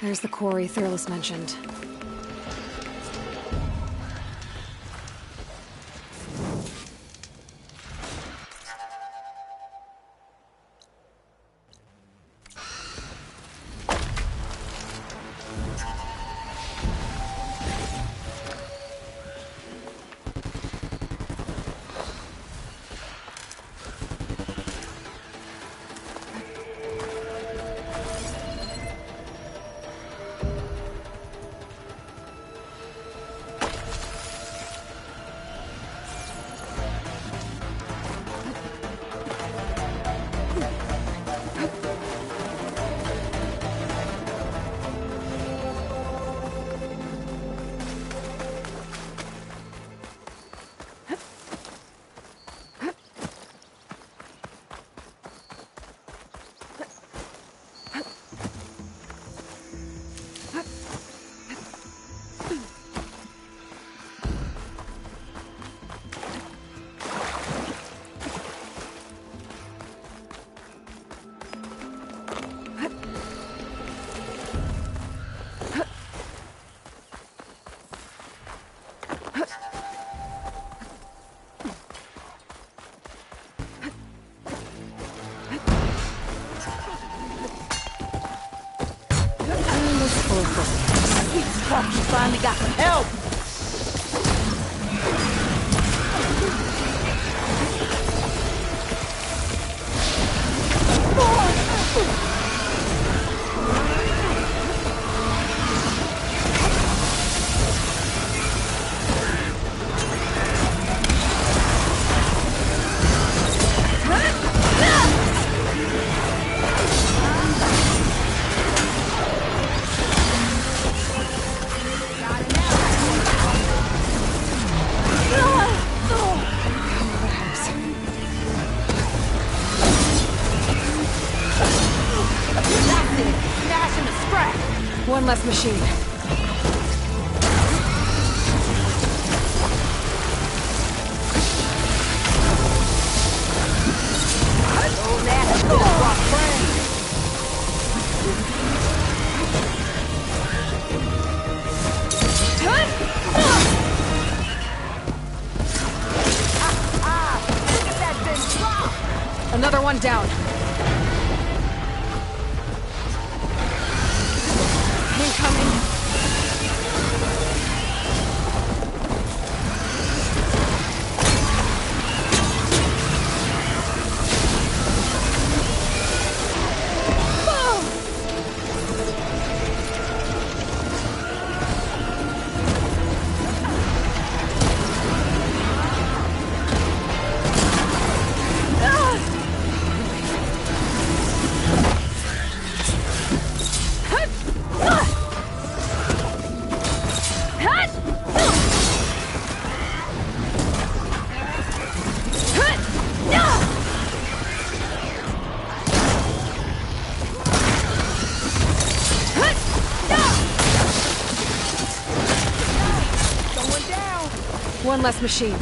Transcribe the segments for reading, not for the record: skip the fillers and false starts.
There's the quarry Thurles mentioned. You finally got some help! One less machine. Another one down. Incoming. One less machine.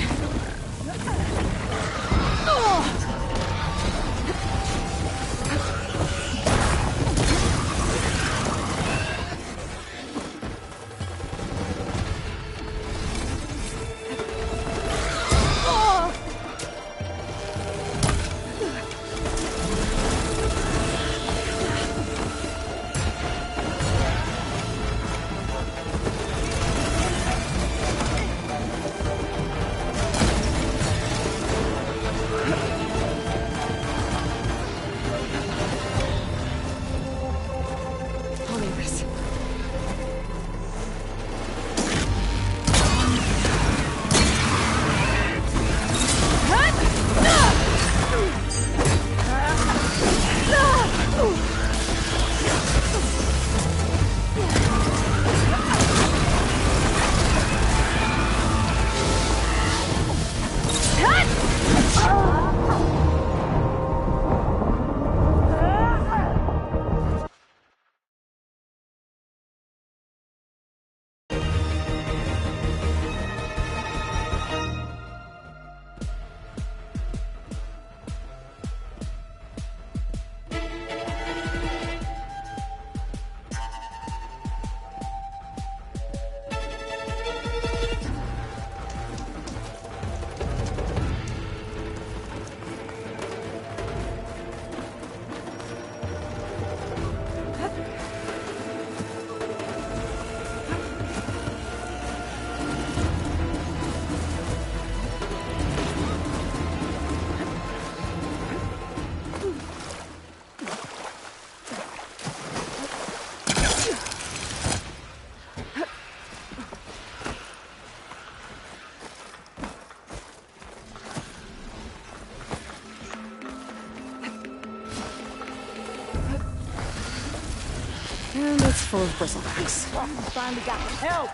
full of bristlebacks. Finally got help!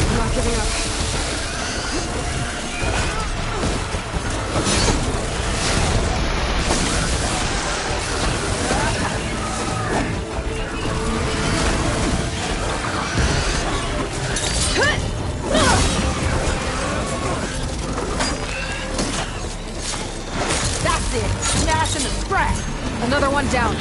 I'm not giving up. That's it! Smash in the scrap! Another one down.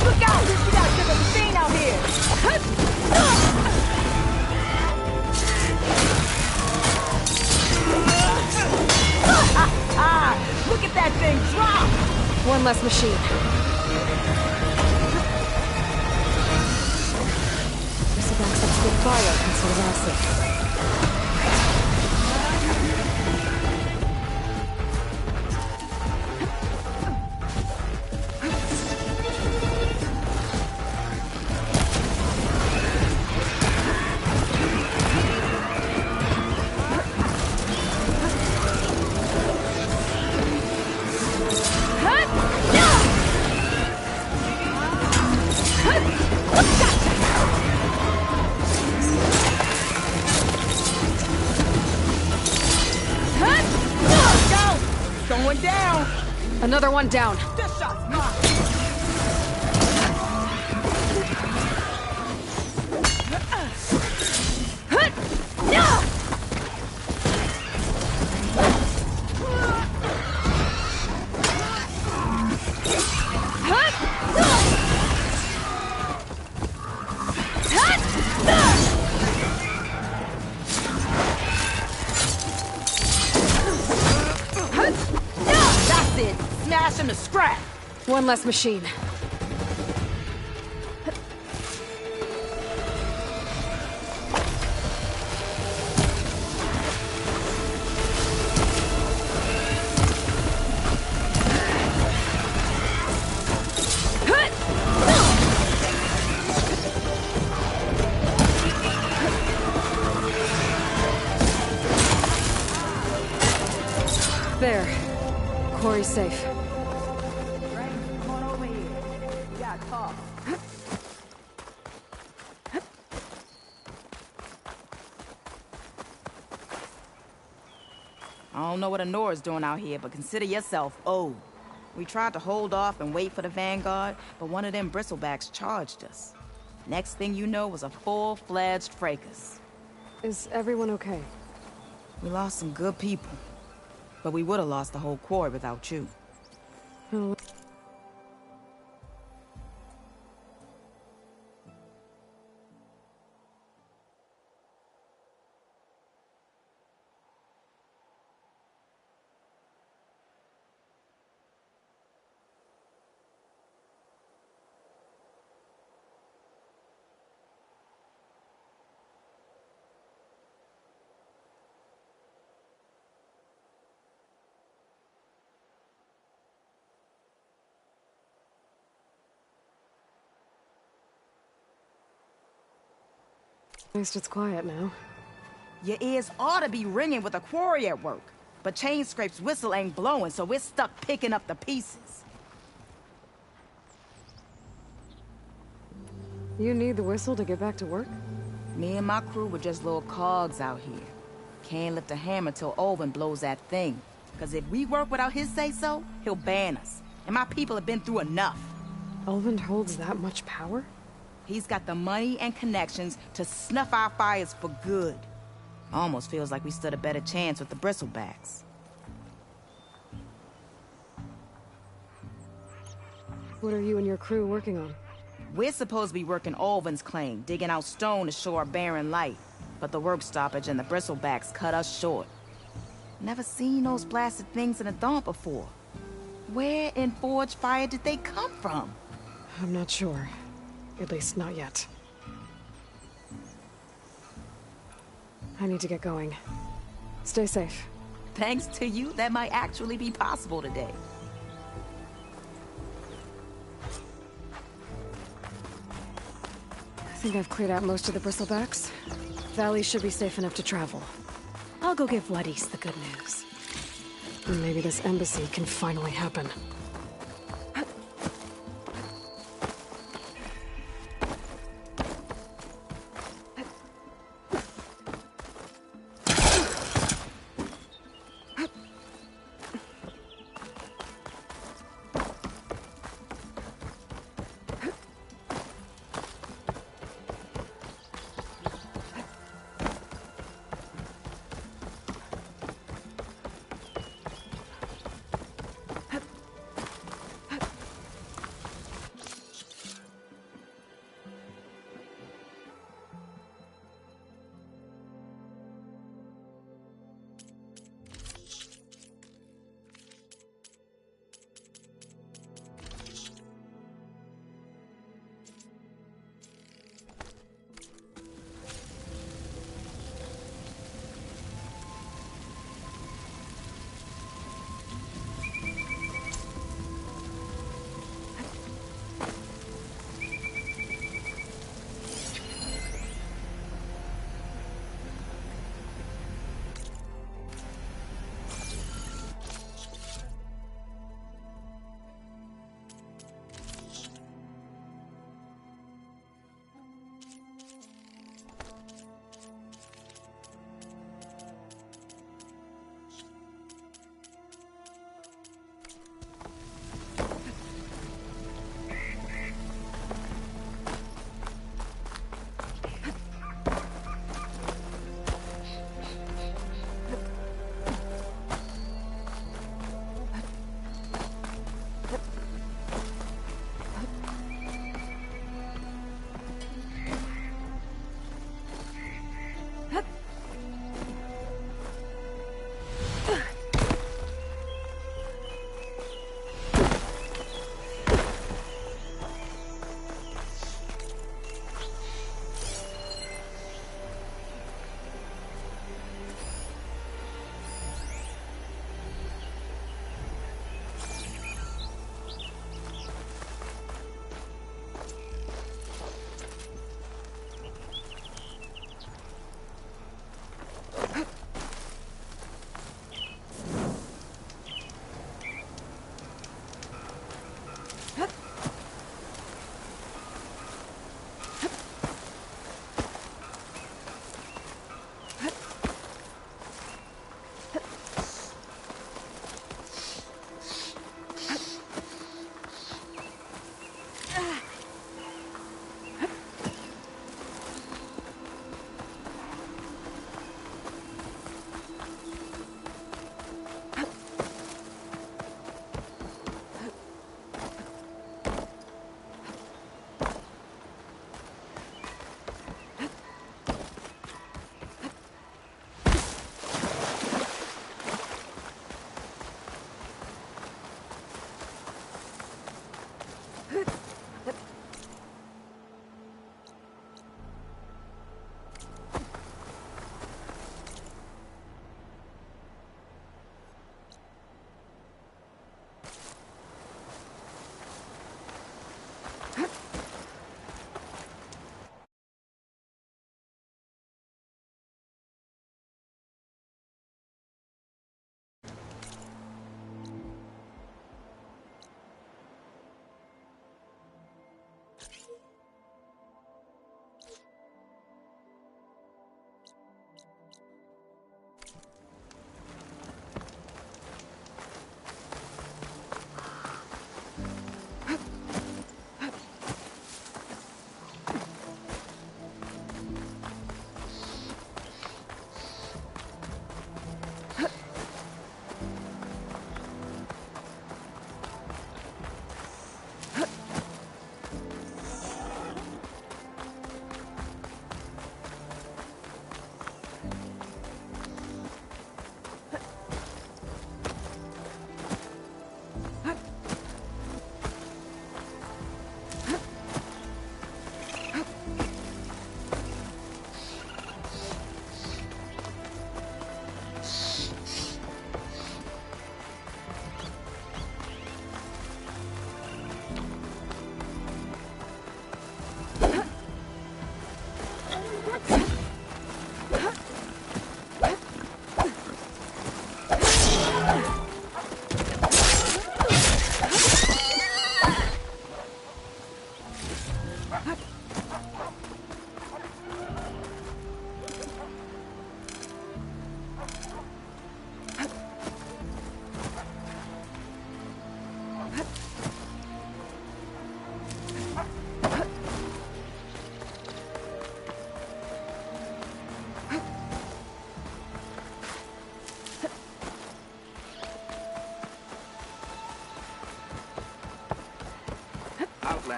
Look out! We got a different machine out here! Look at that thing drop! One less machine. Bristlebacks have good fire instead of acid. Going down! Another one down. This shot's mine! That's it! Smash him to scrap! One less machine. There. Quarry's safe. Right? Come on over here. We gotta talk. I don't know what Honora's doing out here, but consider yourself owed. We tried to hold off and wait for the Vanguard, but one of them bristlebacks charged us. Next thing you know was a full-fledged fracas. Is everyone okay? We lost some good people, but we would have lost the whole quarry without you. Oh. At least it's quiet now. Your ears ought to be ringing with a quarry at work. But Chain Scrape's whistle ain't blowing, so we're stuck picking up the pieces. You need the whistle to get back to work? Me and my crew were just little cogs out here. Can't lift a hammer till Olvin blows that thing. Cause if we work without his say-so, he'll ban us. And my people have been through enough. Ulvund holds that much power? He's got the money and connections to snuff our fires for good. Almost feels like we stood a better chance with the bristlebacks. What are you and your crew working on? We're supposed to be working Olvin's claim, digging out stone to show our barren light. But the work stoppage and the bristlebacks cut us short. Never seen those blasted things in a dawn before. Where in Forge Fire did they come from? I'm not sure. At least not yet. I need to get going. Stay safe. Thanks to you, that might actually be possible today. I think I've cleared out most of the bristlebacks. Valley should be safe enough to travel. I'll go give Wadis the good news. And maybe this embassy can finally happen.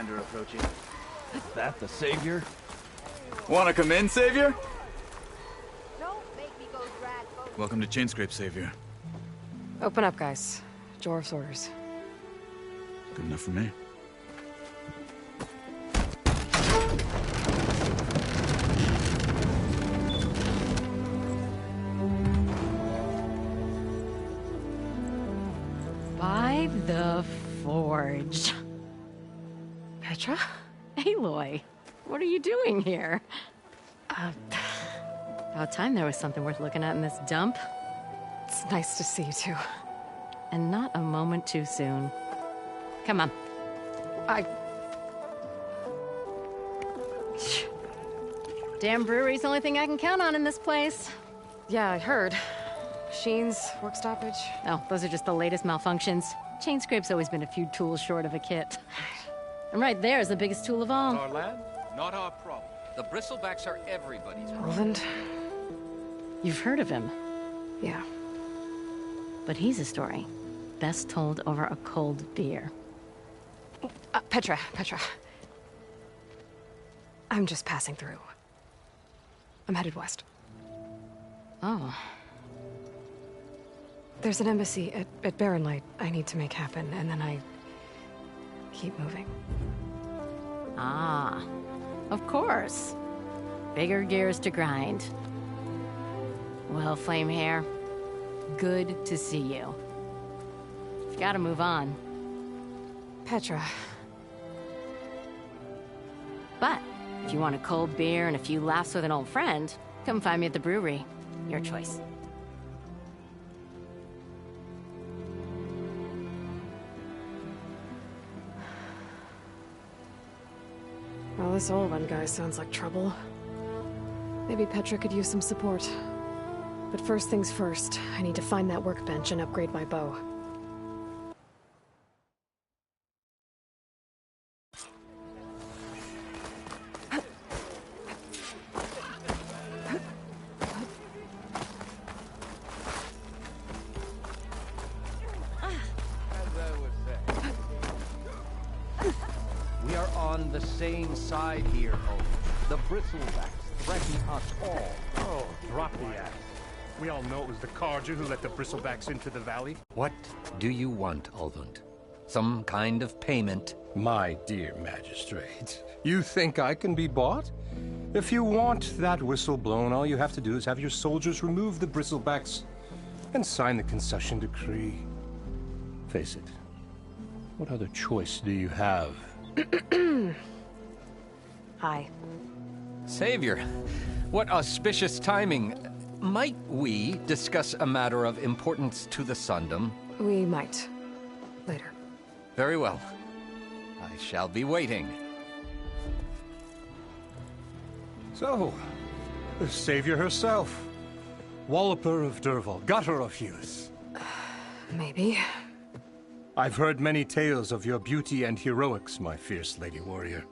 commander approaching. Is that the Savior? Wanna come in, Savior? Don't make me go drag folks. Welcome to Chainscrape, Savior. Open up, guys. Jorv's orders. Good enough for me. By the Forge. Petra? Aloy, what are you doing here? About time there was something worth looking at in this dump. It's nice to see you too. And not a moment too soon. Come on. Damn brewery's the only thing I can count on in this place. Yeah, I heard. Machines, work stoppage. Oh, those are just the latest malfunctions. Chainscrape's always been a few tools short of a kit. And right there is the biggest tool of all. Our land, not our problem. The bristlebacks are everybody's problem. Roland? You've heard of him. Yeah. But he's a story best told over a cold beer. Petra. I'm just passing through. I'm headed west. Oh. There's an embassy at Barrenlight I need to make happen, and then I keep moving. Ah, of course. Bigger gears to grind. Well, Flamehair, good to see you. You've got to move on. Petra. But if you want a cold beer and a few laughs with an old friend, come find me at the brewery. Your choice. Well, this Olin guy sounds like trouble. Maybe Petra could use some support. But first things first, I need to find that workbench and upgrade my bow. We are on the same side here, Owen. The bristlebacks threaten us all. Oh, drop the act. We all know it was the Carja who let the bristlebacks into the valley. What do you want, Ulvund? Some kind of payment? My dear magistrate, you think I can be bought? If you want that whistle blown, all you have to do is have your soldiers remove the bristlebacks and sign the concession decree. Face it, what other choice do you have? Hi. Savior, what auspicious timing. Might we discuss a matter of importance to the Sundom? We might. Later. Very well. I shall be waiting. So, the savior herself. Walloper of Derval, gutter of youth. Maybe. I've heard many tales of your beauty and heroics, my fierce lady warrior.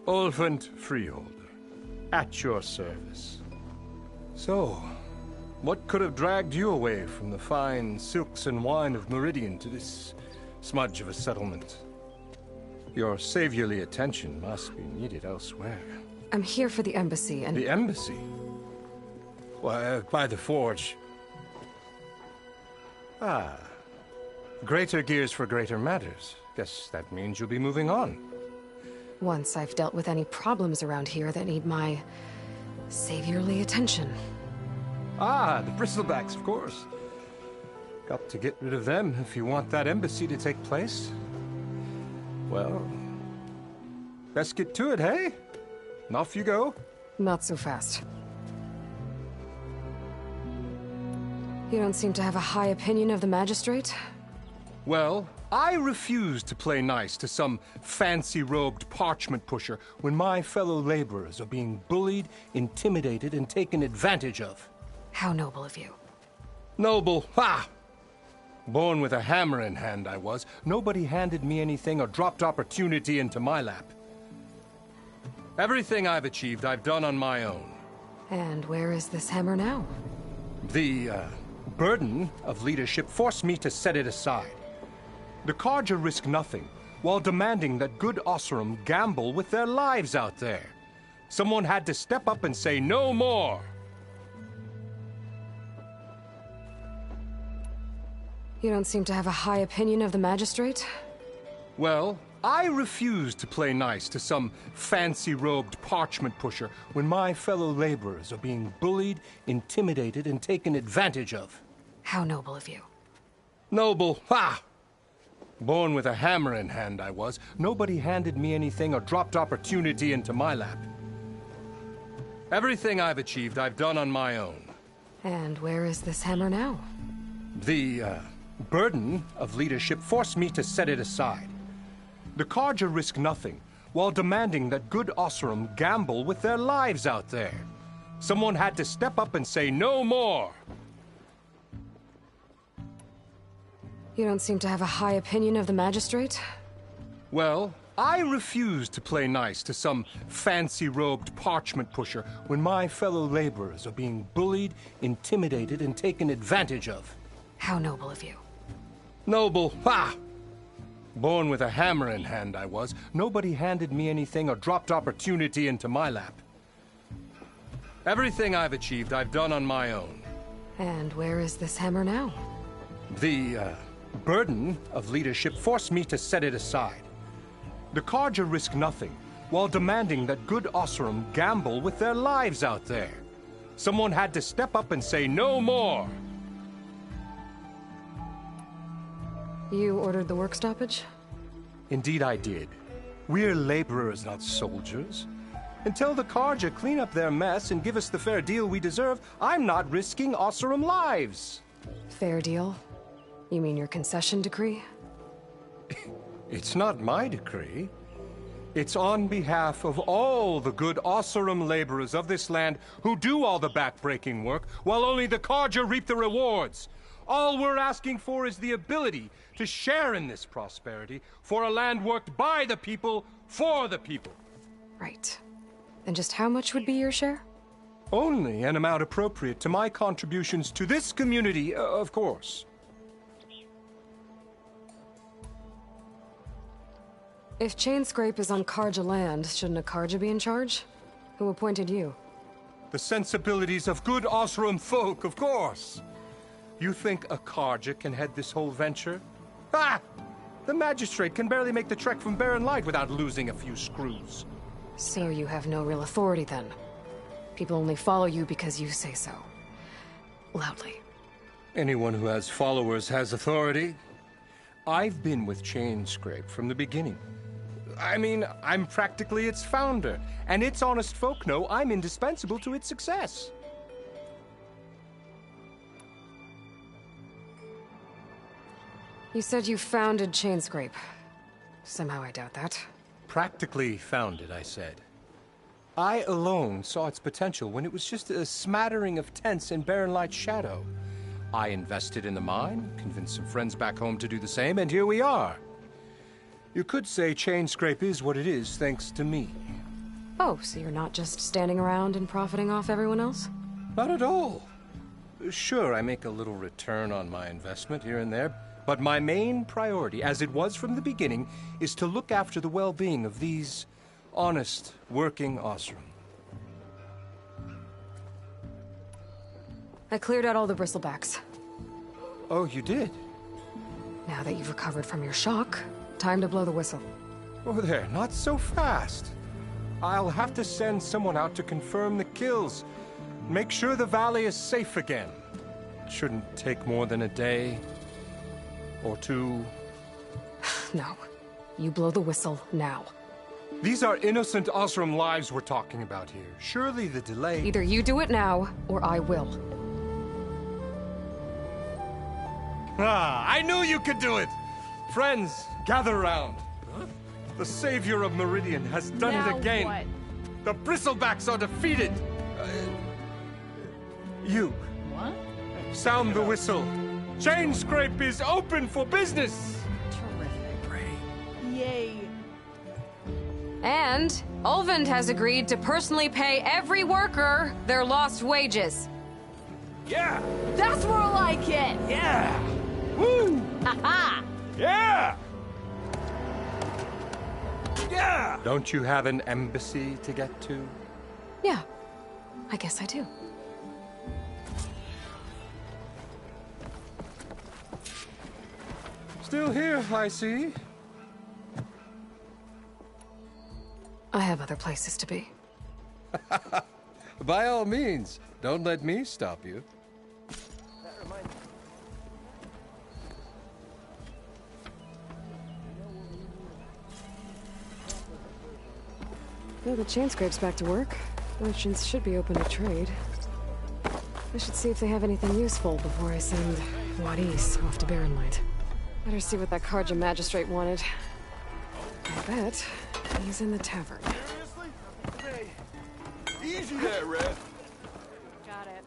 Ulvund Freeholder, at your service. So, what could have dragged you away from the fine silks and wine of Meridian to this smudge of a settlement? Your saviorly attention must be needed elsewhere. I'm here for the embassy and— The embassy? Why, by the Forge. Ah. Greater gears for greater matters. Guess that means you'll be moving on. once I've dealt with any problems around here that need my saviorly attention. Ah, the bristlebacks, of course. Got to get rid of them if you want that embassy to take place. Well, best get to it, hey? And off you go. Not so fast. You don't seem to have a high opinion of the magistrate? Well, I refuse to play nice to some fancy-robed parchment pusher when my fellow laborers are being bullied, intimidated, and taken advantage of. How noble of you. Noble? Ha! Born with a hammer in hand, I was. Nobody handed me anything or dropped opportunity into my lap. Everything I've achieved, I've done on my own. And where is this hammer now? The, burden of leadership forced me to set it aside. The Carja risk nothing, while demanding that good Osseram gamble with their lives out there. Someone had to step up and say no more. You don't seem to have a high opinion of the magistrate? Well, I refuse to play nice to some fancy-robed parchment pusher when my fellow laborers are being bullied, intimidated, and taken advantage of. How noble of you. Noble? Ha! Born with a hammer in hand, I was. Nobody handed me anything or dropped opportunity into my lap. Everything I've achieved, I've done on my own. And where is this hammer now? The, burden of leadership forced me to set it aside. The Carja risk nothing, while demanding that good Osseram gamble with their lives out there. Someone had to step up and say no more. You don't seem to have a high opinion of the magistrate? Well, I refuse to play nice to some fancy-robed parchment pusher when my fellow laborers are being bullied, intimidated, and taken advantage of. How noble of you. Noble? Ha! Born with a hammer in hand, I was. Nobody handed me anything or dropped opportunity into my lap. Everything I've achieved, I've done on my own. And where is this hammer now? The, burden of leadership forced me to set it aside. The Carja risk nothing, while demanding that good Osseram gamble with their lives out there. Someone had to step up and say no more. You ordered the work stoppage? Indeed I did. We're laborers, not soldiers. Until the Carja clean up their mess and give us the fair deal we deserve, I'm not risking Osseram lives. Fair deal? You mean your concession decree? It's not my decree. It's on behalf of all the good Osseram laborers of this land who do all the back-breaking work, while only the Carja reap the rewards. All we're asking for is the ability to share in this prosperity for a land worked by the people, for the people. Right. And just how much would be your share? Only an amount appropriate to my contributions to this community, of course. If Chainscrape is on Carja land, shouldn't a Carja be in charge? Who appointed you? The sensibilities of good Osseram folk, of course. You think a Carja can head this whole venture? Ah! The magistrate can barely make the trek from Barren Light without losing a few screws. So you have no real authority then? People only follow you because you say so. Loudly. Anyone who has followers has authority. I've been with Chainscrape from the beginning. I mean, I'm practically its founder, and its honest folk know I'm indispensable to its success. You said you founded Chainscrape. Somehow I doubt that. Practically founded, I said. I alone saw its potential when it was just a smattering of tents in Barren Light's shadow. I invested in the mine, convinced some friends back home to do the same, and here we are. You could say Chainscrape is what it is thanks to me. Oh, so you're not just standing around and profiting off everyone else? Not at all. Sure, I make a little return on my investment here and there, but my main priority, as it was from the beginning, is to look after the well-being of these honest, working Osseram. I cleared out all the bristlebacks. Oh, you did? Now that you've recovered from your shock, time to blow the whistle. Oh there, not so fast. I'll have to send someone out to confirm the kills. Make sure the valley is safe again. It shouldn't take more than a day. Or two. No. You blow the whistle now. These are innocent Osseram lives we're talking about here. Surely the delay... Either you do it now, or I will. Ah, I knew you could do it! Friends, gather round. Huh? The savior of Meridian has done it again. What? The bristlebacks are defeated. You. What? Sound the whistle. Chainscrape is open for business. Terrific. Yay. And Ulvund has agreed to personally pay every worker their lost wages. Yeah! That's more like it! Yeah! Woo! Ha-ha! Yeah! Yeah! Don't you have an embassy to get to? Yeah, I guess I do. Still here, I see. I have other places to be. By all means, don't let me stop you. Well, the chain scrape's back to work. Merchants should be open to trade. I should see if they have anything useful before I send Wadis off to Baron Light. Better see what that Karja magistrate wanted. I bet he's in the tavern. Seriously? Hey, easy there, Red. Got it.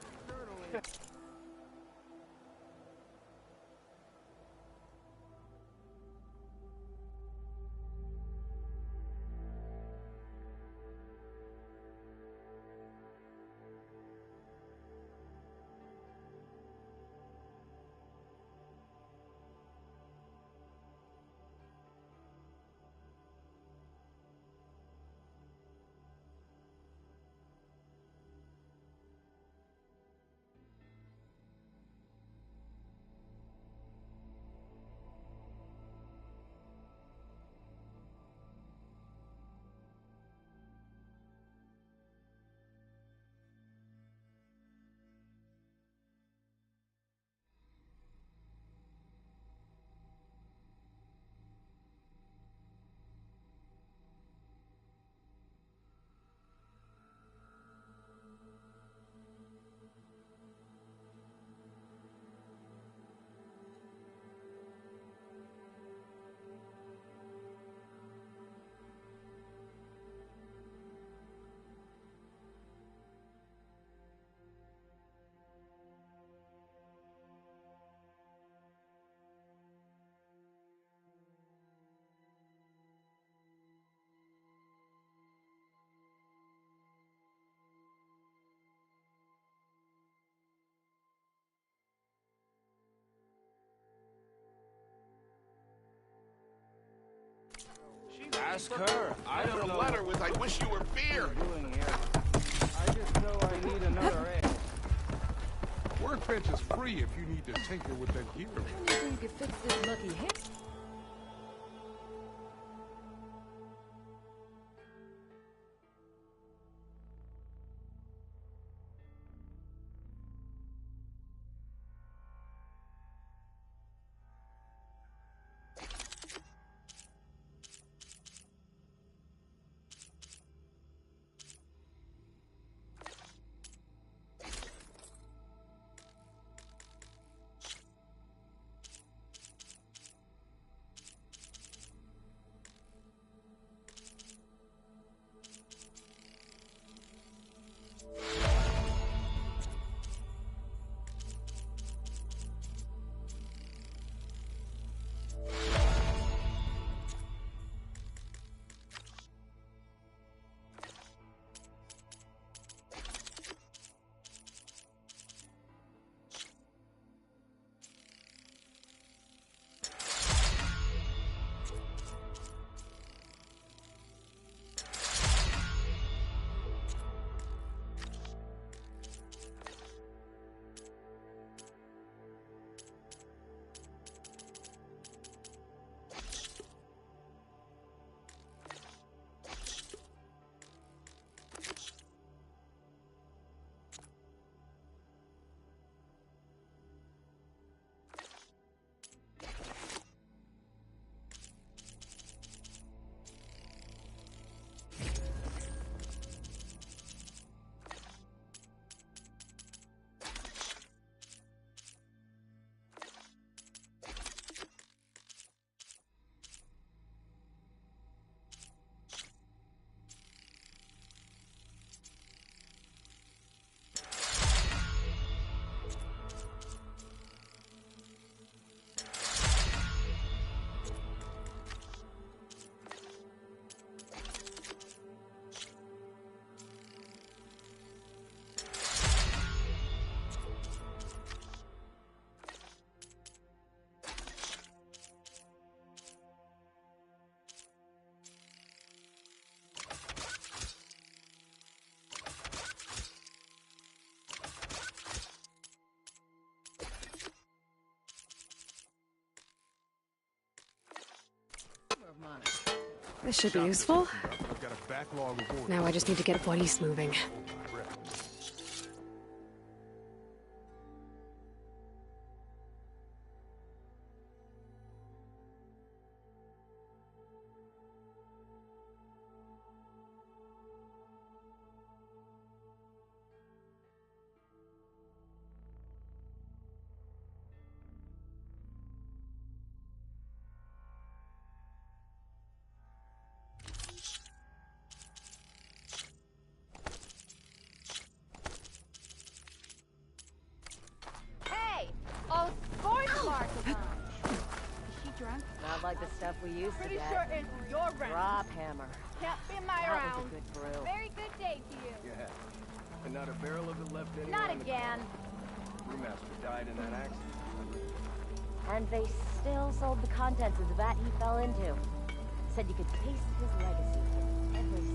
Ask her. I don't know. A letter with "I wish you were beer." Doing here. I just know I need another egg. Workbench is free if you need to tinker with that gear. Anything could fix this lucky hit. This should be useful. I've got a backlog of orders. Now I just need to get Juarez moving. Hey! Oh, sports market on. Is she drunk? Not like the stuff we used Pretty to get. sure it's your round. Drop hammer. Can't be my That was round. a good brew. Very good day to you. Yeah. And not a barrel of it left anywhere. Not in the again. Brewmaster died in that accident. And they still sold the contents of the vat he fell into. Said you could taste his legacy in every sip.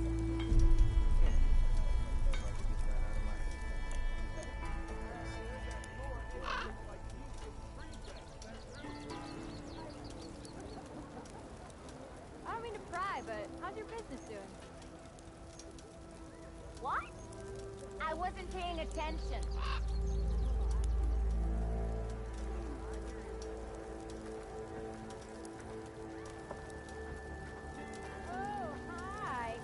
I don't mean to pry, but how's your business doing? What? I wasn't paying attention. Oh, hi.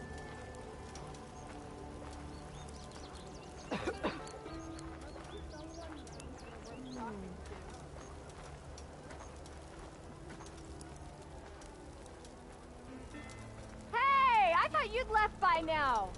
Hey, I thought you'd left by now.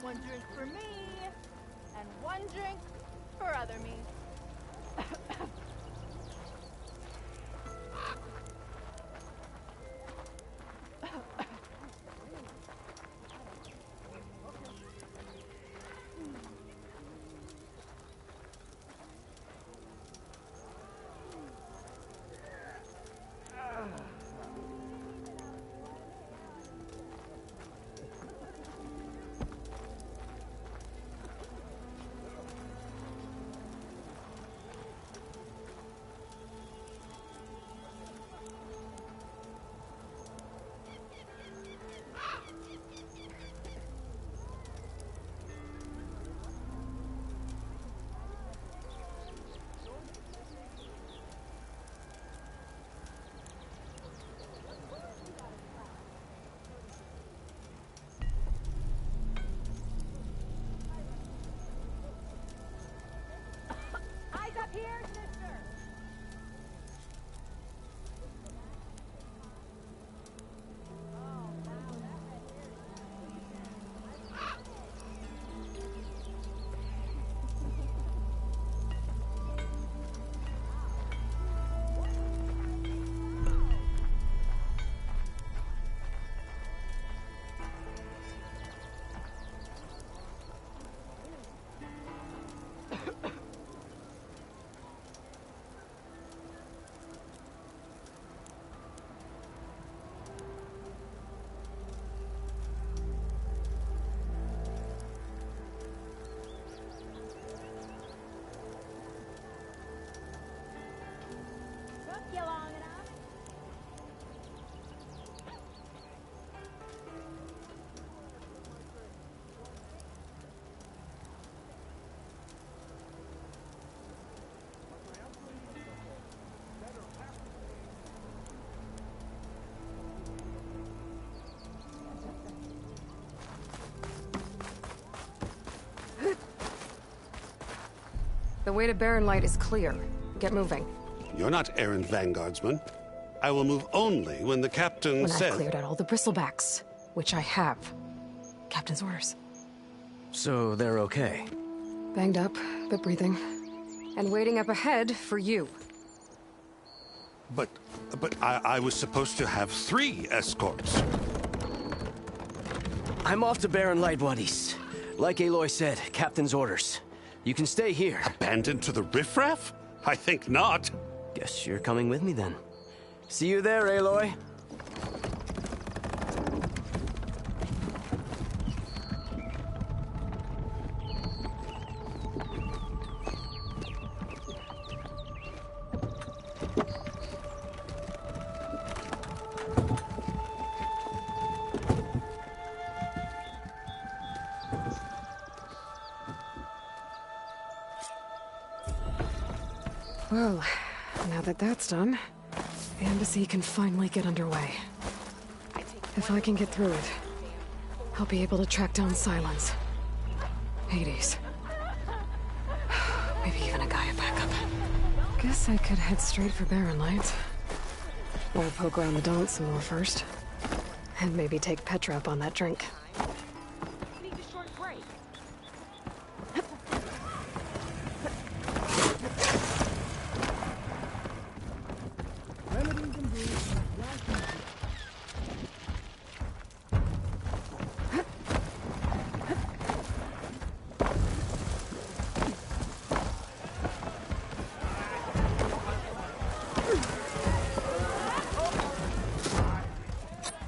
One drink for me, and one drink for other me. Eyes up here, sister! Took you long enough. The way to Barren Light is clear. Get moving. You're not errand vanguardsman. I will move only when the captain When says... I've cleared out all the bristlebacks, which I have. Captain's orders. So they're okay? Banged up, but breathing. And waiting up ahead for you. But I was supposed to have 3 escorts. I'm off to Baron Light Wadis. Like Aloy said, Captain's orders. You can stay here. Abandoned to the riffraff? I think not. Guess you're coming with me then. See you there, Aloy. Well, now that that's done, the embassy can finally get underway. If I can get through it, I'll be able to track down Silence. Hades. Maybe even a Gaia backup. Guess I could head straight for Baron Light. Or poke around the Daunt some more first. And maybe take Petra up on that drink.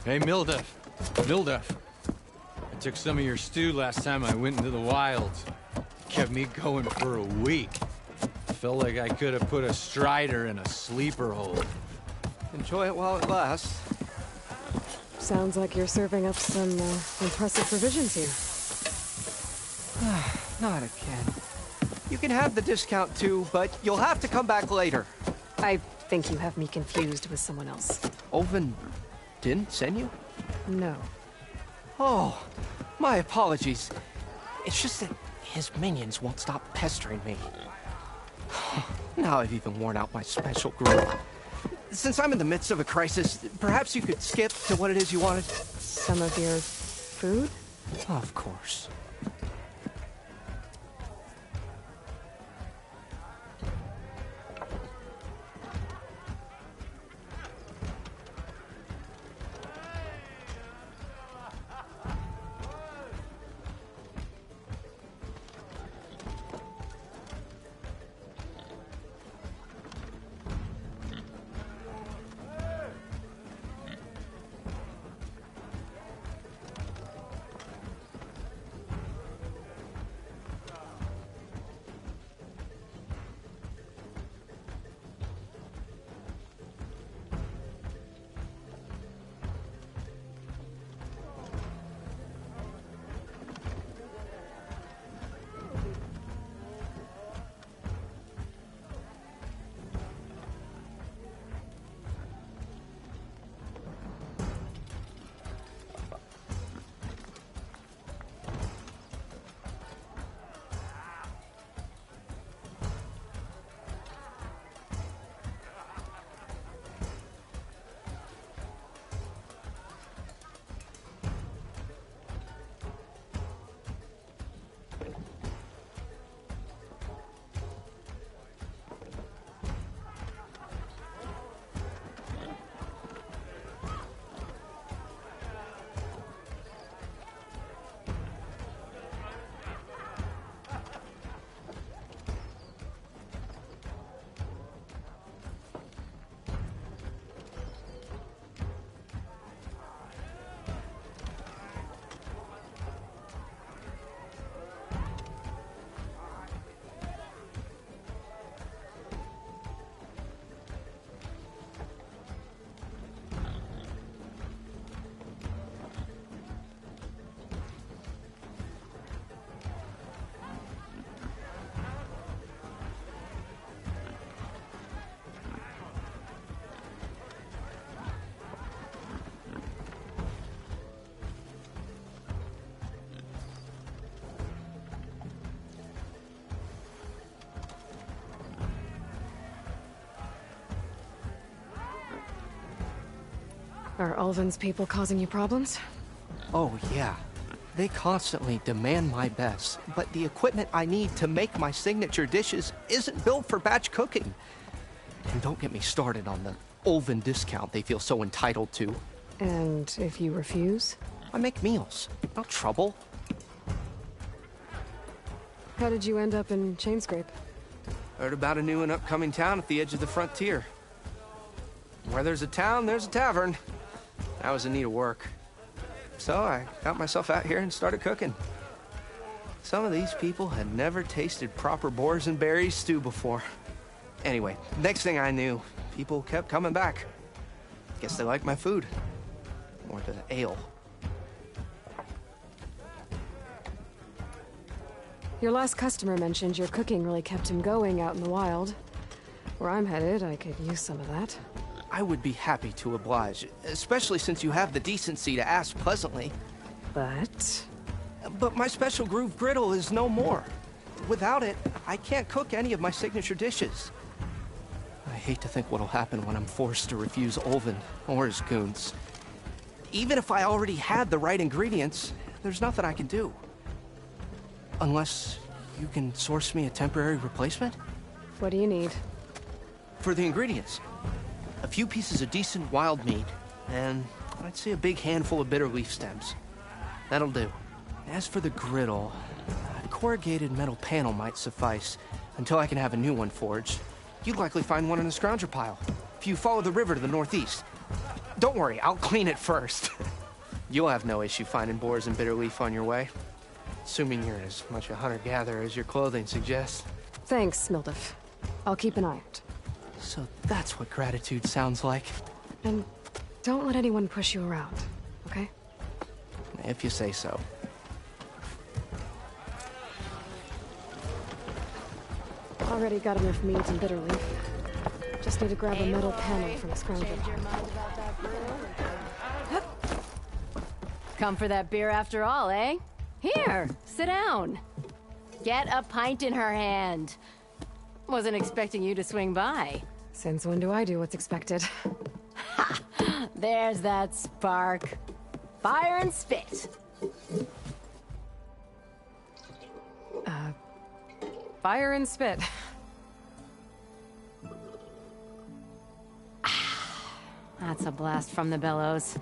Hey, Mildef. I took some of your stew last time I went into the wilds. Kept me going for a week. Felt like I could have put a strider in a sleeper hole. Enjoy it while it lasts. Sounds like you're serving up some impressive provisions here. Not again. You can have the discount too, but you'll have to come back later. I think you have me confused with someone else. Olvin didn't send you? No. Oh, my apologies. It's just that his minions won't stop pestering me. Now I've even worn out my special group. Since I'm in the midst of a crisis, perhaps you could skip to what it is you wanted? Some of your food? Of course. Are Ulvin's people causing you problems? Oh, yeah. They constantly demand my best, but the equipment I need to make my signature dishes isn't built for batch cooking. And don't get me started on the Olven discount they feel so entitled to. And if you refuse? I make meals, not trouble. How did you end up in Chainscrape? Heard about a new and upcoming town at the edge of the frontier. Where there's a town, there's a tavern. I was in need of work. So I got myself out here and started cooking. Some of these people had never tasted proper boars and berries stew before. Anyway, next thing I knew, people kept coming back. Guess they liked my food. Or the ale. Your last customer mentioned your cooking really kept him going out in the wild. Where I'm headed, I could use some of that. I would be happy to oblige, especially since you have the decency to ask pleasantly. But my special groove griddle is no more. Without it, I can't cook any of my signature dishes. I hate to think what'll happen when I'm forced to refuse Olven or his goons. Even if I already had the right ingredients, there's nothing I can do. Unless you can source me a temporary replacement? What do you need? For the ingredients. A few pieces of decent wild meat, and I'd say a big handful of bitter leaf stems. That'll do. As for the griddle, a corrugated metal panel might suffice, until I can have a new one forged. You'd likely find one in the scrounger pile, if you follow the river to the northeast. Don't worry, I'll clean it first. You'll have no issue finding boars and bitter leaf on your way. Assuming you're as much a hunter-gatherer as your clothing suggests. Thanks, Mildif. I'll keep an eye out. So that's what gratitude sounds like. And don't let anyone push you around, okay? If you say so. Already got enough meat and bitter leaf. Just need to grab a metal panel from the scrounger pile. Come for that beer after all, eh? Here, sit down. Get a pint in her hand. Wasn't expecting you to swing by. Since when do I do what's expected? Ha! There's that spark. Fire and spit. Fire and spit. That's a blast from the bellows.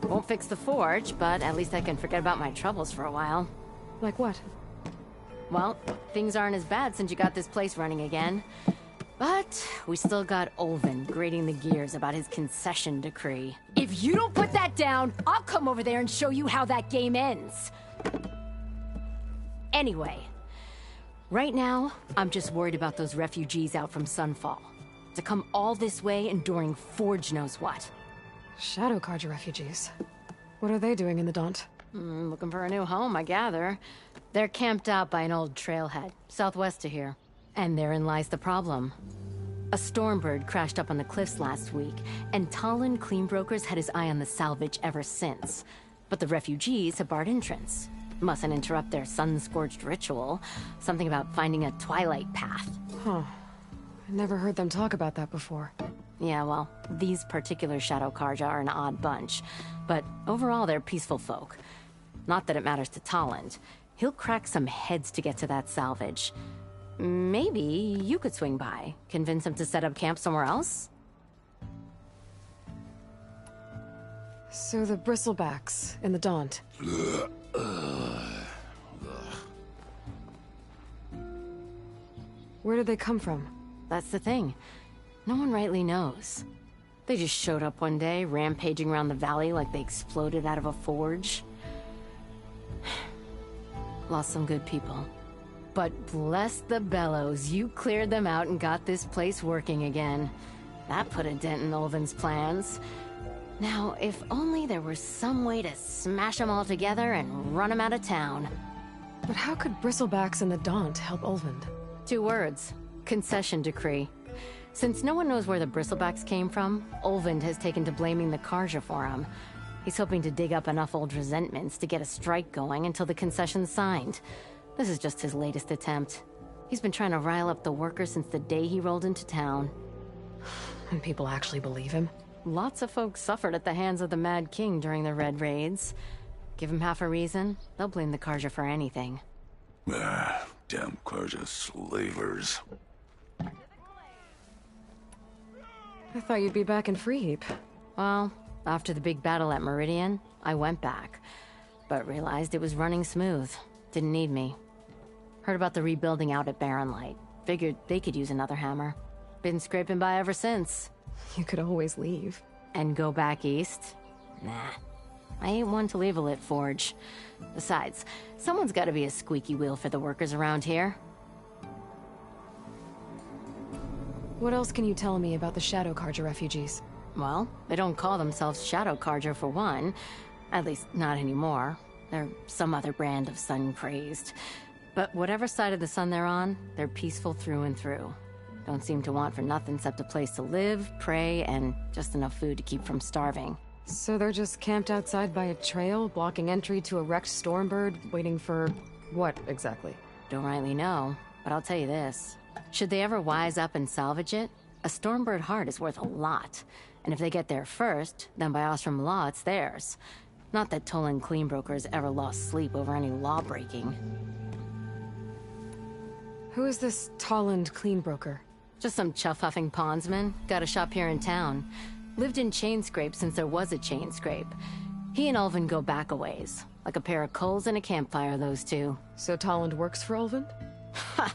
Won't fix the forge, but at least I can forget about my troubles for a while. Like what? Well, things aren't as bad since you got this place running again. But we still got Olven grating the gears about his concession decree. If you don't put that down, I'll come over there and show you how that game ends. Anyway, right now, I'm just worried about those refugees out from Sunfall. To come all this way enduring Forge knows what. Shadow Carja refugees. What are they doing in the Daunt? Looking for a new home, I gather. They're camped out by an old trailhead, southwest of here. And therein lies the problem. A Stormbird crashed up on the cliffs last week, and Talon Cleanbrokers had his eye on the salvage ever since. But the refugees have barred entrance. Mustn't interrupt their sun-scorched ritual. Something about finding a twilight path. Huh. I never heard them talk about that before. Yeah, well, these particular Shadow Carja are an odd bunch. But overall, they're peaceful folk. Not that it matters to Talon. He'll crack some heads to get to that salvage. Maybe you could swing by, convince him to set up camp somewhere else? So the bristlebacks in the Daunt. Where did they come from? That's the thing. No one rightly knows. They just showed up one day, rampaging around the valley like they exploded out of a forge. Lost some good people. But bless the bellows, you cleared them out and got this place working again. That put a dent in Olven's plans. Now, if only there was some way to smash them all together and run them out of town. But how could bristlebacks in the Daunt help Olven? 2 words. Concession decree. Since no one knows where the bristlebacks came from, Olven has taken to blaming the Carja for them. He's hoping to dig up enough old resentments to get a strike going until the concession's signed. This is just his latest attempt. He's been trying to rile up the workers since the day he rolled into town. And people actually believe him? Lots of folks suffered at the hands of the Mad King during the Red Raids. Give them half a reason, they'll blame the Karja for anything. Ah, damn Karja slavers. I thought you'd be back in Freeheap. Well, after the big battle at Meridian, I went back. But realized it was running smooth. Didn't need me. Heard about the rebuilding out at Barren Light. Figured they could use another hammer. Been scraping by ever since. You could always leave. And go back east? Nah. I ain't one to leave a lit forge. Besides, someone's gotta be a squeaky wheel for the workers around here. What else can you tell me about the Shadow Karja refugees? Well, they don't call themselves Shadow Karja for one. At least, not anymore. They're some other brand of sun-crazed. But whatever side of the sun they're on, they're peaceful through and through. Don't seem to want for nothing except a place to live, pray, and just enough food to keep from starving. So they're just camped outside by a trail, blocking entry to a wrecked Stormbird, waiting for... what, exactly? Don't rightly know, but I'll tell you this. Should they ever wise up and salvage it, a Stormbird heart is worth a lot. And if they get there first, then by Ostrom law, it's theirs. Not that Tolan Cleanbrokers ever lost sleep over any law-breaking. Who is this Tolland Cleanbroker? Just some chuff-huffing pondsman. Got a shop here in town. Lived in Chainscrape since there was a Chainscrape. He and Ulvin go back a ways. Like a pair of coals and a campfire, those two. So Tolland works for Ulvin? Ha!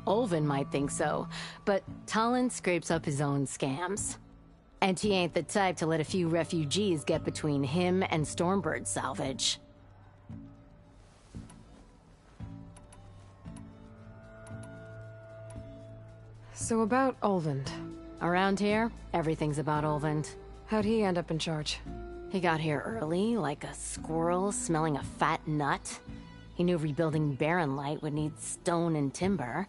Ulvin might think so, but Tolland scrapes up his own scams. And he ain't the type to let a few refugees get between him and Stormbird salvage. So about Ulvund. Around here, everything's about Ulvund. How'd he end up in charge? He got here early, like a squirrel smelling a fat nut. He knew rebuilding Barren Light would need stone and timber.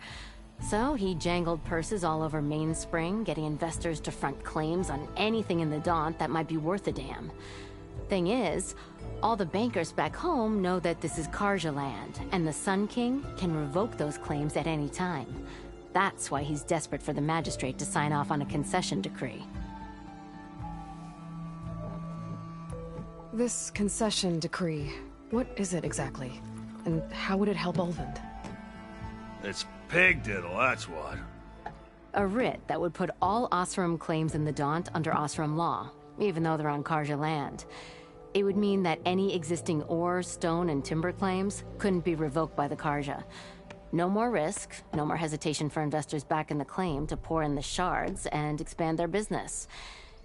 So he jangled purses all over Mainspring, getting investors to front claims on anything in the Daunt that might be worth a damn. Thing is, all the bankers back home know that this is Karja land, and the Sun King can revoke those claims at any time. That's why he's desperate for the magistrate to sign off on a concession decree. This concession decree, what is it exactly? And how would it help Ulvund? It's pig diddle, that's what. A writ that would put all Osram claims in the Daunt under Osram law, even though they're on Karja land. It would mean that any existing ore, stone, and timber claims couldn't be revoked by the Karja. No more risk, no more hesitation for investors back in the claim to pour in the shards and expand their business.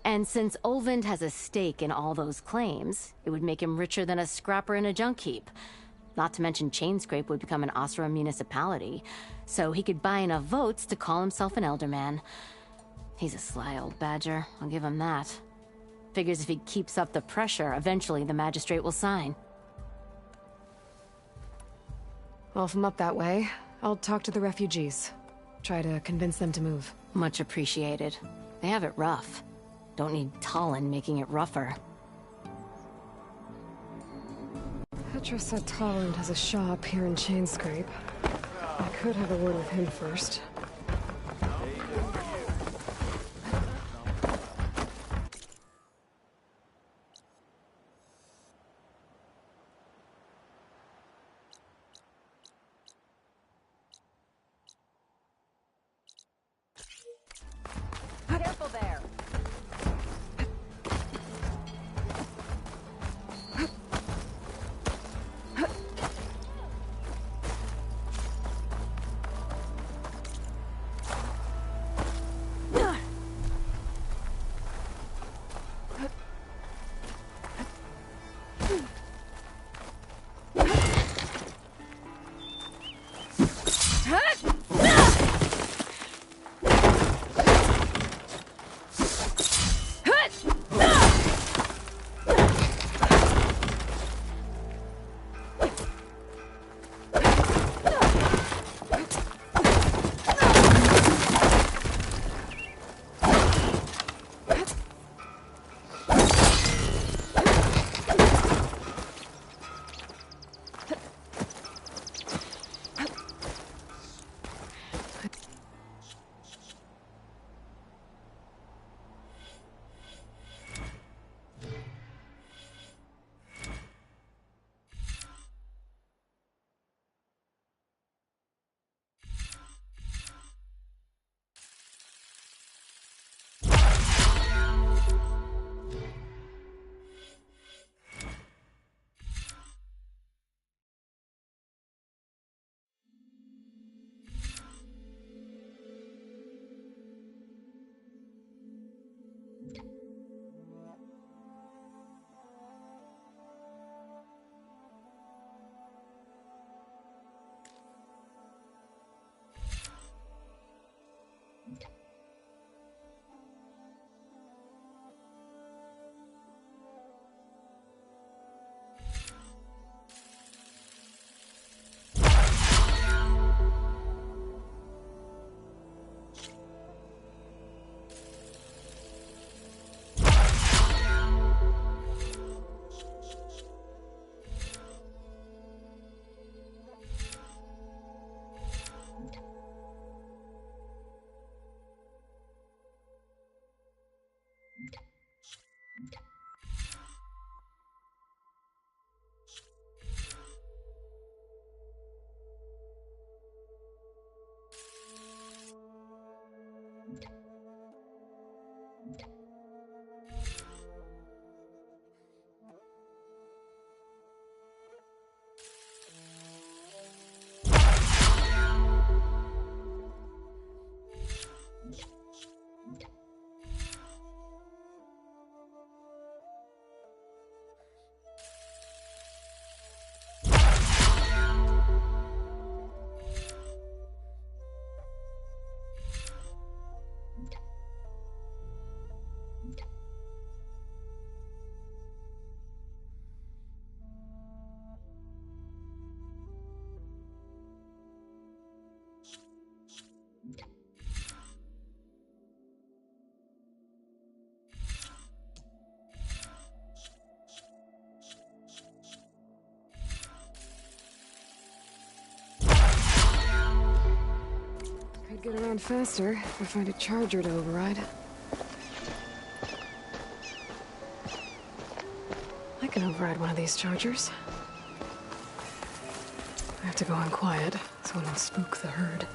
And since Ulvund has a stake in all those claims, it would make him richer than a scrapper in a junk heap. Not to mention Chainscrape would become an Osram municipality, so he could buy enough votes to call himself an elderman. He's a sly old badger, I'll give him that. Figures if he keeps up the pressure, eventually the magistrate will sign. Well, if I'm up that way, I'll talk to the refugees. Try to convince them to move. Much appreciated. They have it rough. Don't need Tolland making it rougher. Petra said Tolland has a shop here in Chainscrape. I could have a word with him first. Careful there. Could get around faster if I find a charger to override. I can override one of these chargers. I have to go in quiet so I don't spook the herd.